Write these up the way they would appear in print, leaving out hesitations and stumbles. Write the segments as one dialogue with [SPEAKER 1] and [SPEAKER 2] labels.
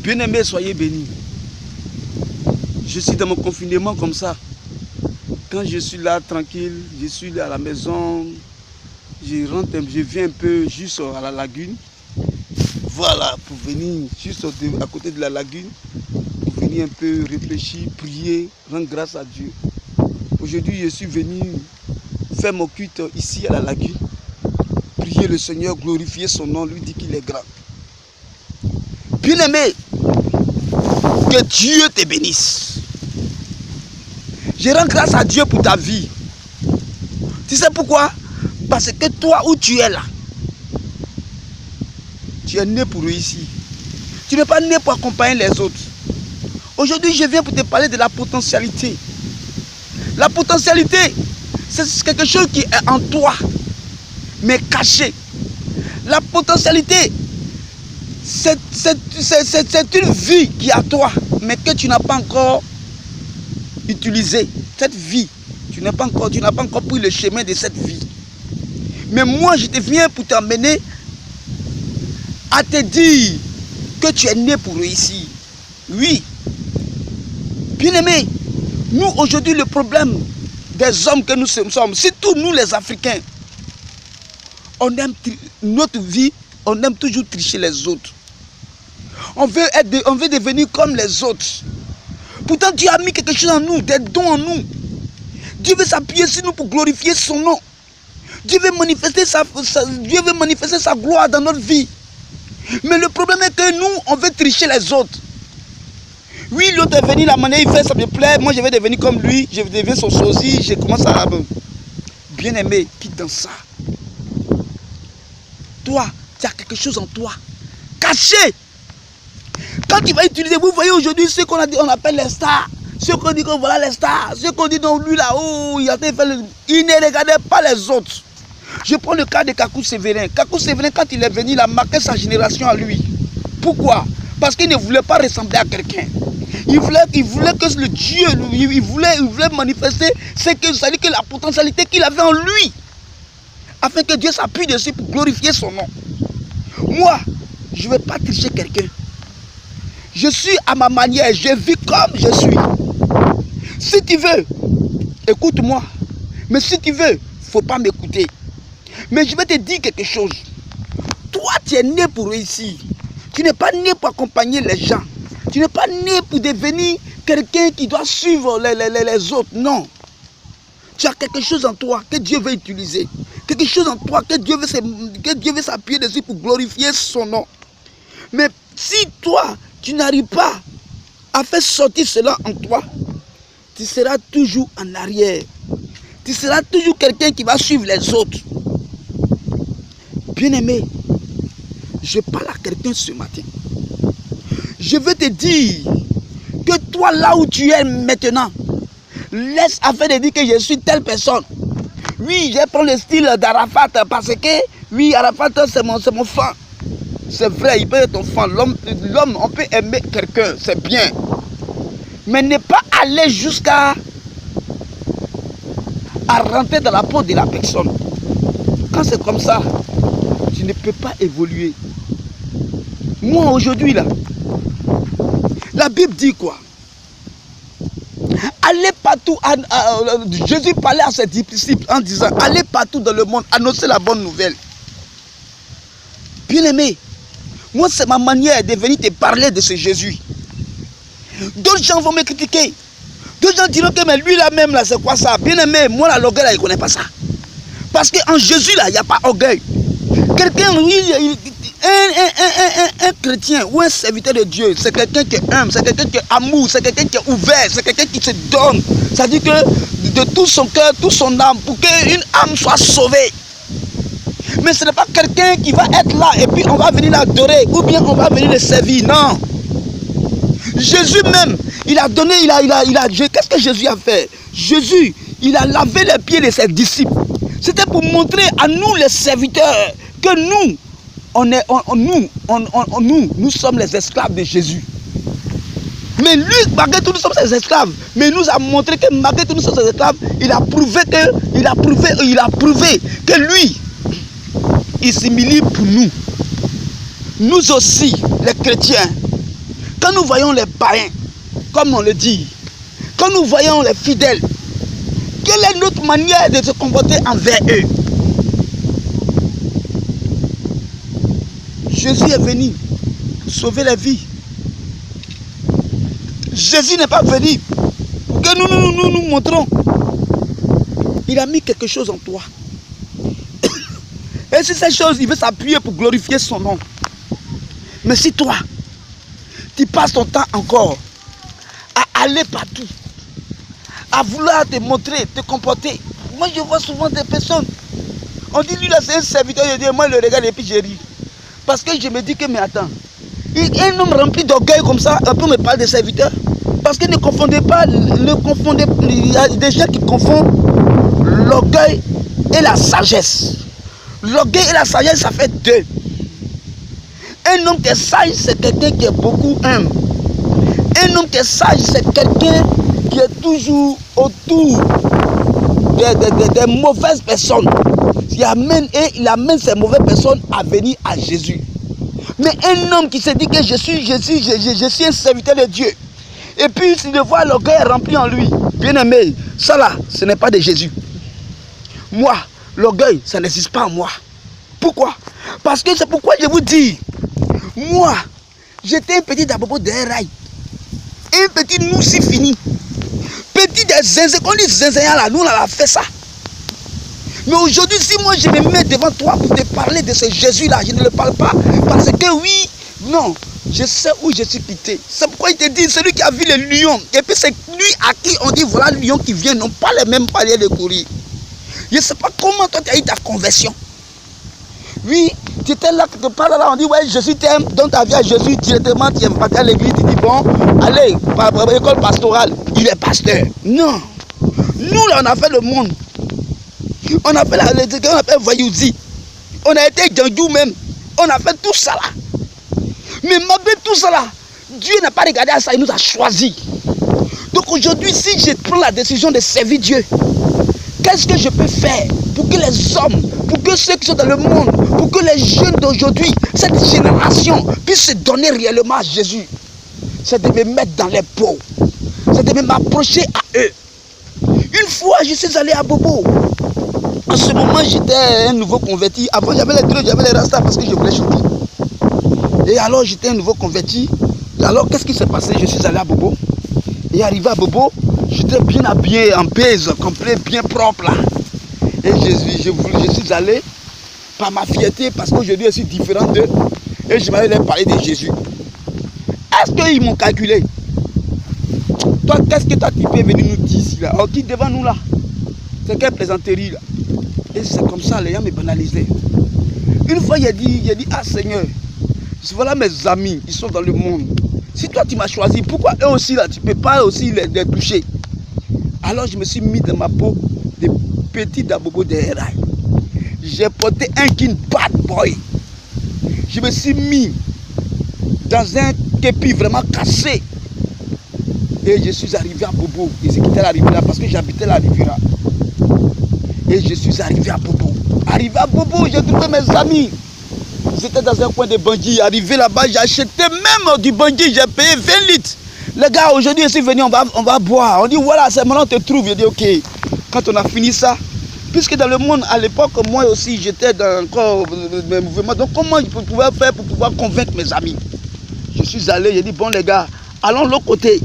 [SPEAKER 1] Bien-aimés, soyez bénis. Je suis dans mon confinement comme ça. Quand je suis là tranquille, je suis là à la maison, je viens un peu juste à la lagune. Voilà, pour venir juste à côté de la lagune, pour venir un peu réfléchir, prier, rendre grâce à Dieu. Aujourd'hui, je suis venu faire mon culte ici à la lagune, prier le Seigneur, glorifier son nom, lui dire qu'il est grand. Bien-aimé, que Dieu te bénisse. Je rends grâce à Dieu pour ta vie. Tu sais pourquoi? Parce que toi où tu es là, tu es né pour réussir. Tu n'es pas né pour accompagner les autres. Aujourd'hui, je viens pour te parler de la potentialité. La potentialité, c'est quelque chose qui est en toi, mais caché. La potentialité, c'est une vie qui est à toi, mais que tu n'as pas encore utilisée. Cette vie, tu n'as pas encore pris le chemin de cette vie. Mais moi, je te viens pour t'emmener à te dire que tu es né pour réussir. Oui. Bien-aimés, nous aujourd'hui, le problème des hommes que nous sommes, surtout nous les Africains, on aime notre vie, on aime toujours tricher les autres. On veut devenir comme les autres. Pourtant, Dieu a mis quelque chose en nous, des dons en nous. Dieu veut s'appuyer sur nous pour glorifier son nom. Dieu veut manifester sa gloire dans notre vie. Mais le problème est que nous, on veut tricher les autres. Oui, l'autre est venu, la manière il fait, ça me plaît. Moi, je vais devenir comme lui. Je vais devenir son sosie. Je commence à... Bien aimé, quitte dans ça. Toi, tu as quelque chose en toi. Caché. Quand tu vas utiliser, vous voyez aujourd'hui ce qu'on appelle les stars. Ceux qu'on dit que voilà les stars. Ceux qu'on dit non, lui là, oh, il ne regardait pas les autres. Je prends le cas de Kakou Sévérin. Kakou Sévérin, quand il est venu, il a marqué sa génération à lui. Pourquoi? Parce qu'il ne voulait pas ressembler à quelqu'un. Il voulait que le Dieu, il voulait manifester c'est-à-dire que la potentialité qu'il avait en lui. Afin que Dieu s'appuie dessus pour glorifier son nom. Moi, je ne vais pas tricher quelqu'un. Je suis à ma manière, je vis comme je suis. Si tu veux, écoute-moi. Mais si tu veux, il ne faut pas m'écouter. Mais je vais te dire quelque chose. Toi, tu es né pour réussir. Tu n'es pas né pour accompagner les gens. Tu n'es pas né pour devenir quelqu'un qui doit suivre les autres. Non. Tu as quelque chose en toi que Dieu veut utiliser. Quelque chose en toi que Dieu veut s'appuyer dessus pour glorifier son nom. Mais si toi, tu n'arrives pas à faire sortir cela en toi, tu seras toujours en arrière. Tu seras toujours quelqu'un qui va suivre les autres. Bien-aimé, je parle à quelqu'un ce matin. Je veux te dire que toi, là où tu es maintenant, laisse afin de dire que je suis telle personne. Oui, je prends le style d'Arafat parce que, oui, Arafat, c'est mon fan. C'est vrai, il peut être ton fan. L'homme, on peut aimer quelqu'un, c'est bien. Mais ne pas aller jusqu'à rentrer dans la peau de la personne. Quand c'est comme ça, tu ne peux pas évoluer. Moi, aujourd'hui, là, la Bible dit quoi? Allez partout, Jésus parlait à ses disciples en disant, allez partout dans le monde, annoncez la bonne nouvelle. Bien-aimé, moi c'est ma manière de venir te parler de ce Jésus. D'autres gens vont me critiquer. D'autres gens diront que mais lui là même là c'est quoi ça? Bien-aimé, moi là l'orgueil là il ne connaît pas ça. Parce qu'en Jésus là il n'y a pas orgueil. Quelqu'un, un chrétien ou un serviteur de Dieu, c'est quelqu'un qui est humble, c'est quelqu'un qui est amour, c'est quelqu'un qui est ouvert, c'est quelqu'un qui se donne. Ça dit que de tout son cœur, toute son âme, pour qu'une âme soit sauvée. Mais ce n'est pas quelqu'un qui va être là et puis on va venir l'adorer ou bien on va venir le servir. Non. Jésus même, il a donné, qu'est-ce que Jésus a fait? Jésus, il a lavé les pieds de ses disciples. C'était pour montrer à nous les serviteurs que nous, nous sommes les esclaves de Jésus. Mais lui, malgré tout, nous sommes ses esclaves. Mais il nous a montré que malgré tout, nous sommes ses esclaves. Il a prouvé que lui, il s'humilie pour nous. Nous aussi, les chrétiens. Quand quand nous voyons les païens, comme on le dit, quand nous voyons les fidèles, quelle est notre manière de se comporter envers eux? Jésus est venu sauver la vie. Jésus n'est pas venu pour que nous montrons. Il a mis quelque chose en toi. Et c'est cette chose, il veut s'appuyer pour glorifier son nom. Mais si toi, tu passes ton temps encore à aller partout, à vouloir te montrer, te comporter. Moi, je vois souvent des personnes. On dit, lui là, c'est un serviteur de Dieu. Moi, je le regarde et puis je ris. Parce que je me dis que, mais attends, un homme rempli d'orgueil comme ça, un peu me parle de serviteur. Parce que ne confondez pas, il y a des gens qui confondent l'orgueil et la sagesse. L'orgueil et la sagesse, ça fait deux. Un homme qui est sage, c'est quelqu'un qui est beaucoup humble. Un homme qui est sage, c'est quelqu'un qui est toujours autour des mauvaises personnes. Il amène ces mauvaises personnes à venir à Jésus. Mais un homme qui se dit que je suis un serviteur de Dieu, et puis s'il voit l'orgueil rempli en lui, bien aimé, ça là, ce n'est pas de Jésus. Moi, l'orgueil, ça n'existe pas en moi. Pourquoi? Parce que c'est pourquoi je vous dis, moi, j'étais un petit dabobo de rail. Un petit nous si fini. Petit des zinzins, qu'on dit zinzin là, nous on a fait ça. Mais aujourd'hui, si moi je me mets devant toi pour te parler de ce Jésus-là, je ne le parle pas parce que oui, non, je sais où je suis pité. C'est pourquoi il te dit, celui qui a vu le lion, et puis c'est lui à qui on dit, voilà le lion qui vient, non pas les mêmes paliers de courir. Je ne sais pas comment toi tu as eu ta conversion. Oui, tu étais là, tu te parles là, on dit, ouais, Jésus t'aime, donne ta vie à Jésus, directement, tu es parti à l'église, tu dis, bon, allez, par école pastorale, il est pasteur. Non, nous là, on a fait le monde. On a fait on appelle voyouzi. On a été djandjou même. On a fait tout ça là. Mais malgré tout ça là, Dieu n'a pas regardé à ça, il nous a choisis. Donc aujourd'hui, si je prends la décision de servir Dieu, qu'est-ce que je peux faire pour que les hommes, pour que ceux qui sont dans le monde, pour que les jeunes d'aujourd'hui, cette génération, puissent se donner réellement à Jésus? C'est de me mettre dans les pots. C'est de m'approcher à eux. Une fois, je suis allé à Bobo. En ce moment, j'étais un nouveau converti. Avant, j'avais les dreux, j'avais les rastas parce que je voulais chanter. Et alors, j'étais un nouveau converti. Et alors, qu'est-ce qui s'est passé? Je suis allé à Bobo. Et arrivé à Bobo, j'étais bien habillé, en pèse, complet, bien propre là. Et je suis allé par ma fierté parce qu'aujourd'hui, je suis différent d'eux. Et je m'allais leur parler de Jésus. Est-ce qu'ils m'ont calculé? Toi, qu'est-ce que toi, tu peux venir nous dire ici là? On dit devant nous là. C'est quelle plaisanterie là? Et c'est comme ça, les gens me banalisaient. Une fois, il a dit, ah Seigneur, voilà mes amis, ils sont dans le monde. Si toi tu m'as choisi, pourquoi eux aussi là, tu ne peux pas aussi les toucher? Alors je me suis mis dans ma peau de petit dabobo de rail. J'ai porté un kin bad boy. Je me suis mis dans un képi vraiment cassé. Et je suis arrivé à Bobo. Et c'est quitté la Riviera parce que j'habitais la Riviera. Et je suis arrivé à Bobo. Arrivé à Bobo, j'ai trouvé mes amis. J'étais dans un coin de bandits. Arrivé là-bas, j'ai acheté même du bandit. J'ai payé 20 litres. Les gars, aujourd'hui, je suis venu, on va boire. On dit, voilà, c'est maintenant on te trouve. J'ai dit, ok. Quand on a fini ça, puisque dans le monde, à l'époque, moi aussi, j'étais dans encore le mouvement. Donc, comment je pouvais faire pour pouvoir convaincre mes amis? Je suis allé, j'ai dit, bon, les gars, allons de l'autre côté.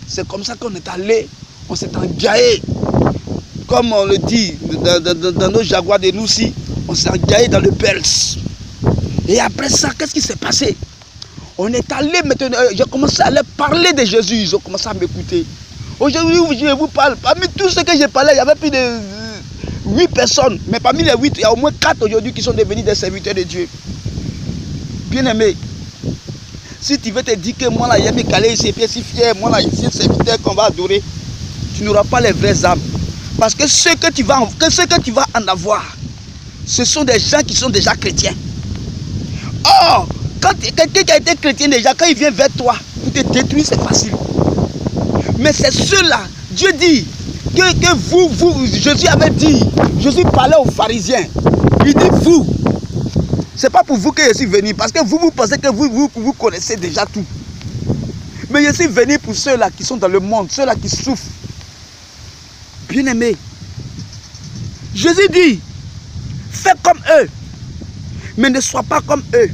[SPEAKER 1] C'est comme ça qu'on est allé. On s'est engaillé. Comme on le dit dans nos jaguars de nous aussi, on s'est engaillé dans le Pels. Et après ça, qu'est-ce qui s'est passé? On est allé maintenant, j'ai commencé à leur parler de Jésus, ils ont commencé à m'écouter. Aujourd'hui, je vous parle, parmi tous ceux que j'ai parlé, il y avait plus de 8 personnes. Mais parmi les 8, il y a au moins 4 aujourd'hui qui sont devenus des serviteurs de Dieu. Bien aimé, si tu veux te dire que moi là, il y a mes calés ici, et puis si fier, moi là, ici, serviteur qu'on va adorer, tu n'auras pas les vraies âmes. Parce que ce que tu vas en avoir, ce sont des gens qui sont déjà chrétiens. Or, quand quelqu'un qui a été chrétien déjà, quand il vient vers toi, pour te détruire, c'est facile. Mais c'est ceux-là, Dieu dit, que vous, Jésus avait dit, Jésus parlait aux pharisiens. Il dit vous. C'est pas pour vous que je suis venu, parce que vous pensez que vous connaissez déjà tout. Mais je suis venu pour ceux-là qui sont dans le monde, ceux-là qui souffrent. Bien-aimés, Jésus dit, fais comme eux, mais ne sois pas comme eux.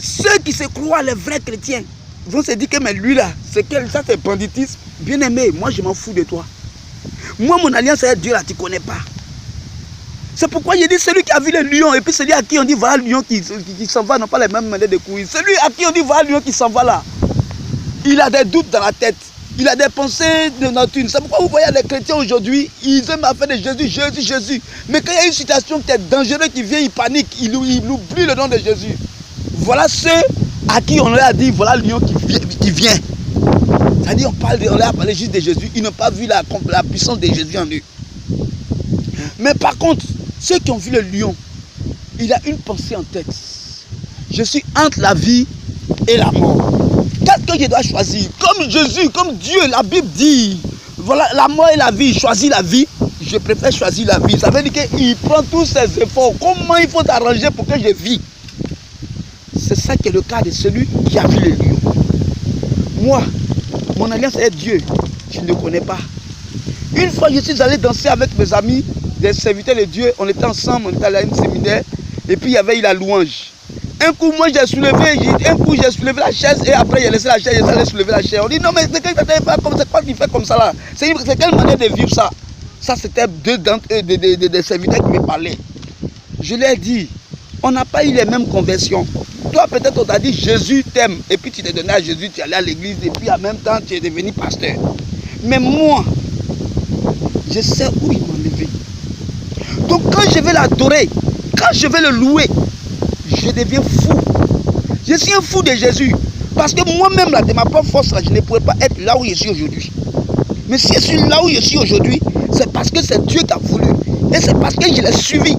[SPEAKER 1] Ceux qui se croient les vrais chrétiens vont se dire que mais lui là, ça c'est banditisme. Bien-aimé, moi je m'en fous de toi. Moi mon alliance avec Dieu là, tu ne connais pas. C'est pourquoi il dit celui qui a vu le lion et puis celui à qui on dit voilà le lion qui s'en va, n'ont pas les mêmes manières de courir. Celui à qui on dit voilà le lion qui s'en va là, il a des doutes dans la tête. Il a des pensées de nature. C'est pourquoi vous voyez les chrétiens aujourd'hui, ils aiment faire de Jésus, Jésus, Jésus. Mais quand il y a une situation qui est dangereuse qui vient, ils paniquent, ils oublient le nom de Jésus. Voilà ceux à qui on leur a dit voilà le lion qui vient. C'est-à-dire on leur a parlé juste de Jésus. Ils n'ont pas vu la puissance de Jésus en eux. Mais par contre, ceux qui ont vu le lion, il a une pensée en tête. Je suis entre la vie et la mort. Qu'est-ce que je dois choisir? Comme Jésus, comme Dieu, la Bible dit, voilà la mort et la vie, choisis la vie. Je préfère choisir la vie. Ça veut dire qu'il prend tous ses efforts. Comment il faut t'arranger pour que je vis? C'est ça qui est le cas de celui qui a vu le lion. Moi, mon alliance est Dieu. Je ne connais pas. Une fois, je suis allé danser avec mes amis, des serviteurs de Dieu. On était ensemble, on était allé à un séminaire. Et puis, il y avait eu la louange. Un coup, moi, j'ai soulevé la chaise. Et après, j'ai laissé la chaise, j'ai allé soulever la chaise. On dit, non, mais c'est quoi qui fait comme ça là? C'est quelle manière de vivre ça? Ça, c'était deux des serviteurs qui me parlaient. Je leur ai dit, on n'a pas eu les mêmes conversions. Toi, peut-être, on t'a dit, Jésus t'aime. Et puis, tu t'es donné à Jésus, tu es allé à l'église. Et puis, en même temps, tu es devenu pasteur. Mais moi, je sais où il m'a enlevé. Donc, quand je vais l'adorer, quand je vais le louer, je deviens fou. Je suis un fou de Jésus. Parce que moi-même, là, de ma propre force, là, je ne pourrais pas être là où je suis aujourd'hui. Mais si je suis là où je suis aujourd'hui, c'est parce que c'est Dieu qui a voulu. Et c'est parce que je l'ai suivi.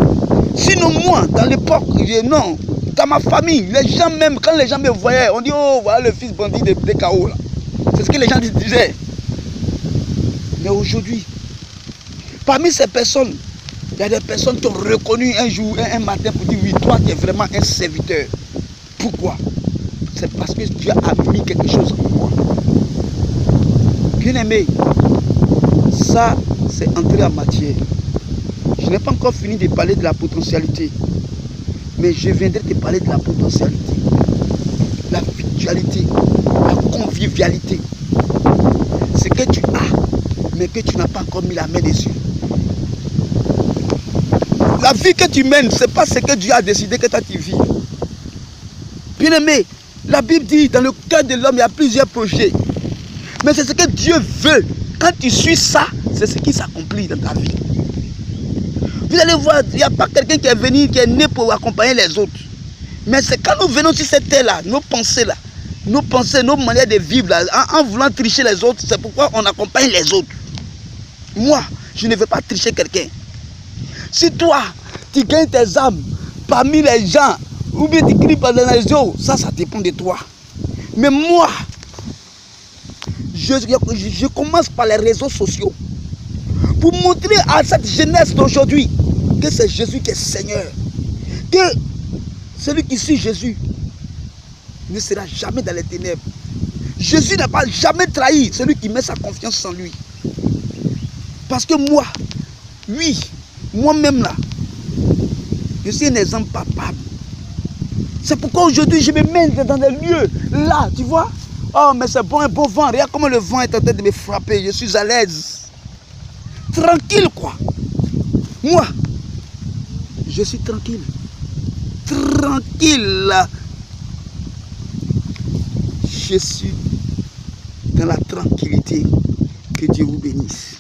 [SPEAKER 1] Sinon, moi, dans l'époque, non, dans ma famille, les gens même, quand les gens me voyaient, on dit, oh, voilà le fils bandit de KO, là. C'est ce que les gens disaient. Mais aujourd'hui, parmi ces personnes, il y a des personnes qui ont reconnu un jour, un matin pour dire, oui, toi, tu es vraiment un serviteur. Pourquoi? C'est parce que Dieu a mis quelque chose en moi. Bien aimé, ça, c'est entrer en matière. Je n'ai pas encore fini de parler de la potentialité. Mais je viendrai te parler de la potentialité. La virtualité, la convivialité. Ce que tu as, mais que tu n'as pas encore mis la main dessus. La vie que tu mènes, ce n'est pas ce que Dieu a décidé que toi tu vis. Bien aimé, la Bible dit, dans le cœur de l'homme, il y a plusieurs projets. Mais c'est ce que Dieu veut. Quand tu suis ça, c'est ce qui s'accomplit dans ta vie. Vous allez voir, il n'y a pas quelqu'un qui est venu, qui est né pour accompagner les autres. Mais c'est quand nous venons sur cette terre-là, nos pensées, nos manières de vivre, là, en voulant tricher les autres, c'est pourquoi on accompagne les autres. Moi, je ne veux pas tricher quelqu'un. Si toi, tu gagnes tes âmes parmi les gens, ou bien tu cries par les réseaux, ça dépend de toi. Mais moi, je commence par les réseaux sociaux pour montrer à cette jeunesse d'aujourd'hui que c'est Jésus qui est Seigneur. Que celui qui suit Jésus ne sera jamais dans les ténèbres. Jésus n'a pas jamais trahi celui qui met sa confiance en lui. Parce que moi, oui, moi-même là, je suis un exemple palpable. C'est pourquoi aujourd'hui je me mets dans des lieux là, tu vois. Oh, mais c'est bon, un beau vent. Regarde comment le vent est en train de me frapper. Je suis à l'aise. Tranquille, quoi. Moi, je suis tranquille. Tranquille. Je suis dans la tranquillité. Que Dieu vous bénisse.